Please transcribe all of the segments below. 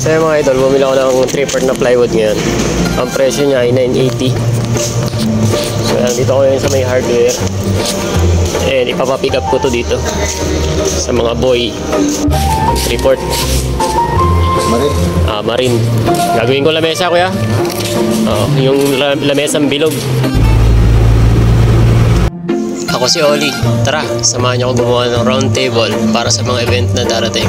So yung mga idol, bumili ako ng 3/4 na plywood ngayon. Ang presyo niya ay 980. So yan, dito ako ngayon sa may hardware. And ipapapick up ko to dito sa mga boy 3/4 Marin. Marin. Gagawin ko lamesa, kuya. Yung lamesang bilog. Ako si Oli. Tara, samahan niyo ako gumawa ng round table para sa mga event na darating.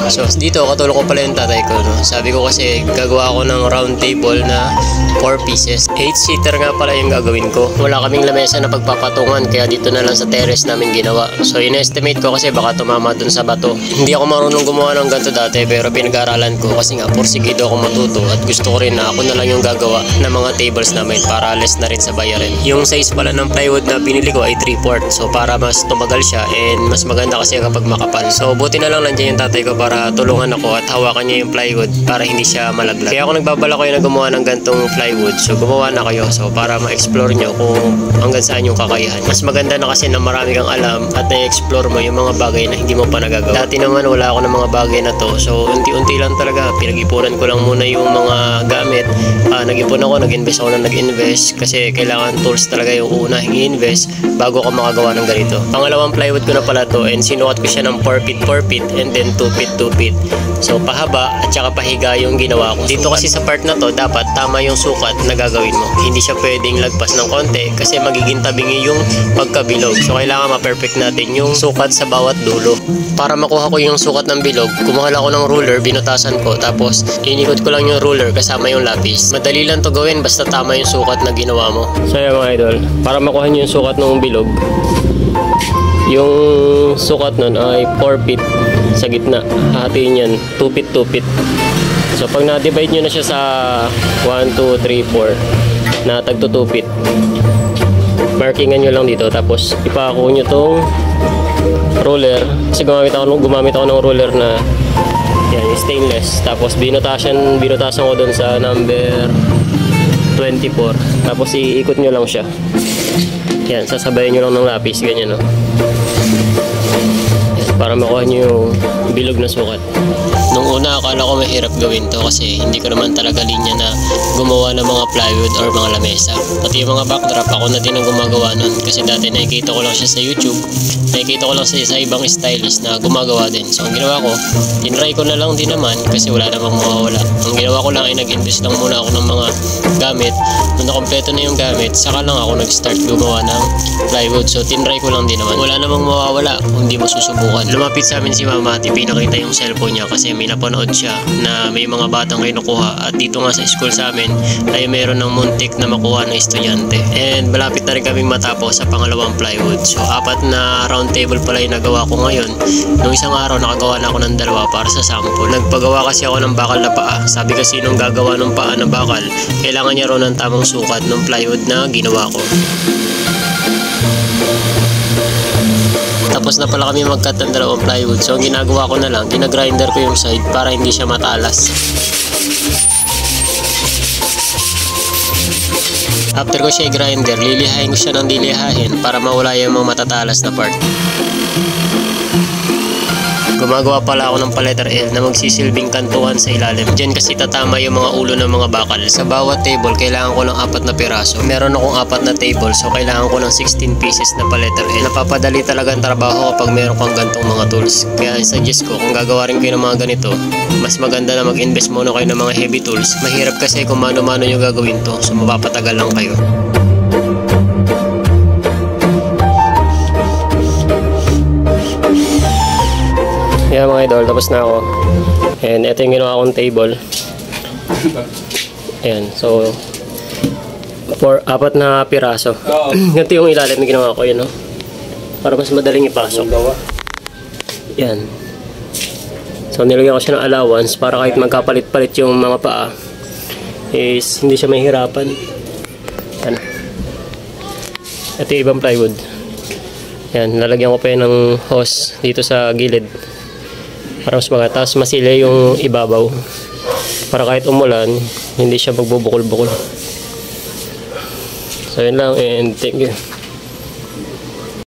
So dito, katulong ko pala yung tatay ko. No? Sabi ko kasi gagawa ako ng round table na 4 pieces. 8-seater nga pala yung gagawin ko. Wala kaming lamesa na pagpapatungan kaya dito na lang sa terrace namin ginawa. So in-estimate ko kasi baka tumama dun sa bato. Hindi ako marunong gumawa ng ganito dati pero pinag-aralan ko kasi nga porsigido ako matuto at gusto ko rin na ako na lang yung gagawa ng mga tables namin para less na rin sa bayarin. Yung size pala ng plywood na binili ko ay 3/4. So para mas tumagal siya and mas maganda kasi kapag makapal. So buti na lang nandiyan yung tatay ko para tulungan ako at hawakan niya yung plywood para hindi siya malaglag. Kaya ako nagbabala kayo na gumawa ng gantong plywood. So gumawa na kayo so para ma-explore nyo kung hanggang saan yung kakayahan. Mas maganda na kasi na marami kang alam at na-explore mo yung mga bagay na hindi mo pa nagagawa. Dati naman wala ako ng mga bagay na to. So unti-unti lang talaga. Pinag-ipunan ko lang muna yung mga gamit. Nag-ipon ako, nag-invest ako na nag-invest kasi kailangan tools talaga yung una i-invest bago ka makagawa ng ganito. Pangalawang plywood ko na pala to and sinukat ko siya ng 4 feet and then 2 feet. So pahaba at saka pahiga yung ginawa ko. Dito kasi sa part na to dapat tama yung sukat na gagawin mo. Hindi siya pwedeng lagpas ng konti kasi magiging tabingi yung pagkabilog. So kailangan ma-perfect natin yung sukat sa bawat dulo. Para makuha ko yung sukat ng bilog, kumuha ako ng ruler, binutasan ko tapos inikot ko lang yung ruler kasama yung lapis. Madali lang to gawin basta tama yung sukat na ginawa mo. So yan mga idol, para makuha nyo yung sukat ng bilog, yung sukat nun ay 4 feet sa gitna. Hatiin yan 2 feet. So pag na-divide nyo na siya sa 1, 2, 3, 4 na tagto 2 feet, markingan nyo lang dito tapos ipako nyo tong roller kasi gumamit ako ng roller na yan, stainless. Tapos binutasan ko dun sa number 24 tapos iikot nyo lang siya. Yan, sasabayan nyo lang ng lapis, ganyan, no? Yan, para makuha nyo yung bilog na sukat. Nung una, akala ko mahirap gawin to kasi hindi ko naman talaga linya na gumawa ng mga plywood or mga lamesa. Pati yung mga backdrop, ako na din ang gumagawa nun. Kasi dati nakikita ko lang siya sa YouTube. Nakikita ko lang sa ibang stylist na gumagawa din. So, ang ginawa ko, tinry ko na lang din naman kasi wala namang mawawala. Ang ginawa ko lang ay nag-invest lang muna ako ng mga gamit. Nung nakompleto na yung gamit, saka lang ako nag-start gumawa ng plywood. So, tinry ko lang din naman. Wala namang mawawala kung hindi mo susubukan. Lumapit sa amin si Mama at pinakita yung cellphone niya kasi may napanood siya na may mga batang kinukuha at dito nga sa school sa amin ay meron ng muntik na makuha ng estudyante. And malapit na rin kaming matapos sa pangalawang plywood. So 4 na round table pala yung nagawa ko ngayon. Nung isang araw nakagawa na ako ng 2 para sa sample. Nagpagawa kasi ako ng bakal na paa. Sabi kasi nung gagawa ng paa na bakal, kailangan niya ron ng tamang sukat ng plywood na ginawa ko. Tapos na pala kami mag-cut ng 2 plywood. So ang ginagawa ko na lang, ginagrinder ko yung side para hindi siya matalas. After ko siya i-grinder, lilihain ko siya ng lilihain para mawala yung mga matatalas na part. Gumagawa pala ako ng paletter L na magsisilbing kantuhan sa ilalim. Diyan kasi tatama yung mga ulo ng mga bakal. Sa bawat table, kailangan ko ng 4 na piraso. Meron akong 4 na table, so kailangan ko ng 16 pieces na paletter L. Napapadali talaga ang trabaho kapag meron kang gantong mga tools. Kaya suggest ko, kung gagawa rin kayo ng mga ganito, mas maganda na mag-invest muna kayo ng mga heavy tools. Mahirap kasi kung mano-mano nyo gagawin to, so mapapatagal lang kayo. Yan mga idol, tapos na ako. And ito yung ginawa kong table. Ayan, so 4 na piraso. Ganito yung ilalim na ginawa ko, yun, no? Para mas madaling ipasok. Yan. So nilagyan ko siya ng allowance para kahit magkapalit-palit yung mga paa is hindi siya mahihirapan. Yan. Ito yung ibang plywood. Yan, lalagyan ko pa yun ng hose dito sa gilid para mas magatas, masila yung ibabaw para kahit umulan hindi siya magbubukol-bukol. So yun lang and thank you.